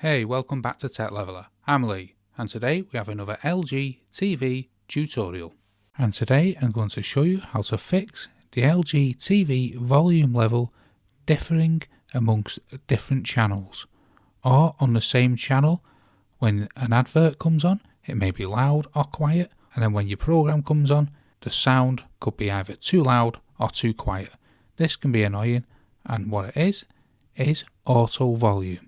Hey, welcome back to Tech Leveler. I'm Lee, and today we have another LG TV tutorial. And today I'm going to show you how to fix the LG TV volume level differing amongst different channels, or on the same channel. When an advert comes on, it may be loud or quiet, and then when your program comes on, the sound could be either too loud or too quiet. This can be annoying, and what it is auto volume.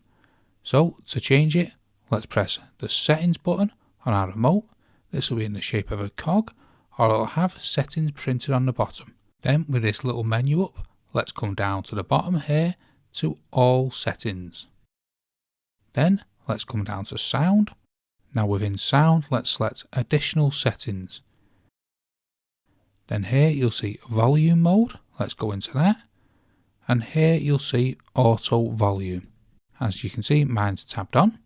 So to change it, let's press the settings button on our remote. This will be in the shape of a cog, or it'll have settings printed on the bottom. Then with this little menu up, let's come down to the bottom here to all settings. Then let's come down to sound. Now within sound, let's select additional settings. Then here you'll see volume mode. Let's go into that. And here you'll see auto volume. As you can see, mine's tabbed on,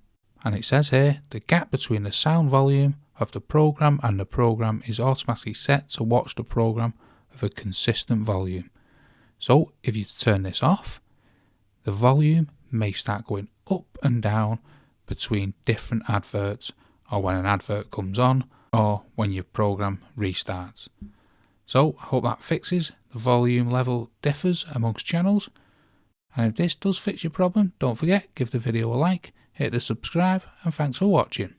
and it says here the gap between the sound volume of the program and the program is automatically set to watch the program of a consistent volume. So if you turn this off, the volume may start going up and down between different adverts, or when an advert comes on, or when your program restarts. So I hope that fixes the volume level differs amongst channels. And if this does fix your problem, don't forget, give the video a like, hit the subscribe, and thanks for watching.